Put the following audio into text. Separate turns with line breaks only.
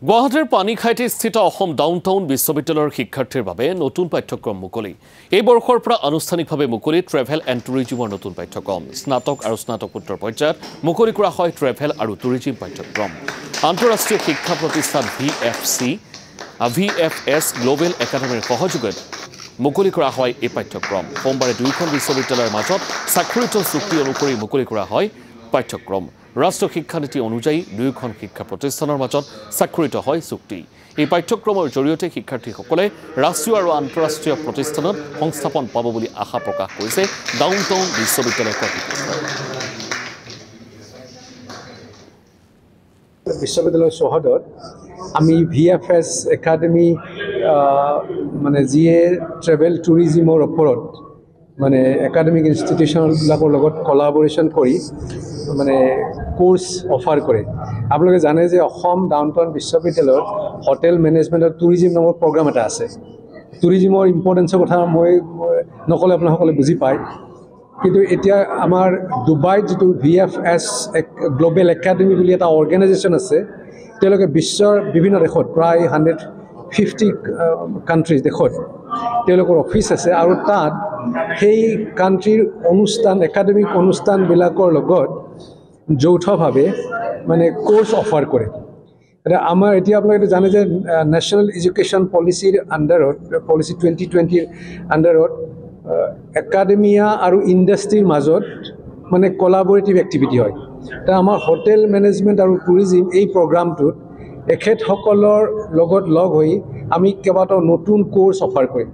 গুৱাহাটীৰ পানীখাইটি স্থিত অসম ডাউনটাউন বিশ্ববিদ্যালয়ৰ শিক্ষাৰ্থীৰ বাবে নতুন পাঠ্যক্ৰম মুকলি। এই বৰ্ষৰ পৰা আনুষ্ঠানিকভাৱে মুকলি ট্ৰেভেল এণ্ড টুৰিজিমৰ নতুন পাঠ্যক্ৰম। স্নাতক আৰু স্নাতকোত্তৰ পৰ্যায়ত মুকলি কৰা হয় ট্ৰেভেল আৰু টুৰিজিম পাঠ্যক্ৰম। আন্তঃৰাষ্ট্ৰীয় শিক্ষা প্ৰতিষ্ঠান VFS গ্লোবেল একাডেমীৰ সহযোগত মুকলি কৰা হয় এই পাঠ্যক্ৰম। সোমবাৰে দুয়োখন বিশ্ববিদ্যালয়ৰ মাজত স্বাক্ষৰিত চুক্তি অনুসৰি মুকলি কৰা হয় পাঠ্যক্ৰম। ৰাষ্ট্ৰীয় শিক্ষানীতি অনুযায়ী দুয়োখন শিক্ষা প্ৰতিষ্ঠানৰ মাজত স্বাক্ষৰিত হয় চুক্তি। এই পাঠ্যক্ৰমৰ জৰিয়তে শিক্ষাৰ্থীসকলে ৰাষ্ট্ৰীয় আৰু আন্তঃৰাষ্ট্ৰীয় প্ৰতিষ্ঠানত সংস্থাপন পাব বুলি আশা প্ৰকাশ কৰিছে ডাউনটাউন বিশ্ববিদ্যালয় কৰ্তৃপক্ষই।
বিশ্ববিদ্যালয় চৌহদত আমি VFS একাডেমি মানে যিয়ে ট্ৰেভেল টুৰিজিমৰ ওপৰত মানে একাডেমিক ইনষ্টিটিউশ্যনবিলাকৰ লগত কলাবৰেশ্যন কৰি মানে কোৰ্চ অফাৰ কৰে। আপোনালোকে জানে যে অসম ডাউনটাউন বিশ্ববিদ্যালয়ত হোটেল মেনেজমেণ্ট আৰু টুৰিজিম নামৰ প্ৰগ্ৰাম এটা আছে। টুৰিজিমৰ ইম্পৰ্টেঞ্চৰ কথা মই নক'লে আপোনালোকে বুজি পায়। কিন্তু এতিয়া আমাৰ ডুবাইত যিটো VFS গ্লোবেল একাডেমি বুলি এটা অৰ্গেনাইজেশ্যন আছে, তেওঁলোকে বিশ্বৰ বিভিন্ন দেশত প্ৰায় 150 কাণ্ট্ৰিজ দেশত তেওঁলোকৰ অফিচ আছে আৰু তাত সেই কাণ্ট্ৰিৰ অনুষ্ঠান একাডেমিক অনুষ্ঠানবিলাকৰ লগত যৌথভাৱে মানে কোৰ্চ অফাৰ কৰে। আমাৰ এতিয়া আপোনালোকে জানে যে নেশ্যনেল এডুকেশ্যন পলিচিৰ আণ্ডাৰত পলিচি 2020ৰ আণ্ডাৰত একাডেমিয়া আৰু ইণ্ডাষ্ট্ৰীৰ মাজত মানে কলাবৰেটিভ এক্টিভিটি হয়। তাৰ আমাৰ হোটেল মেনেজমেণ্ট আৰু টুৰিজিম এই প্ৰগ্ৰামটোত এখেতসকলৰ লগত লগ হৈ আমি কেইবাটাও নতুন কোৰ্চ অফাৰ কৰিম।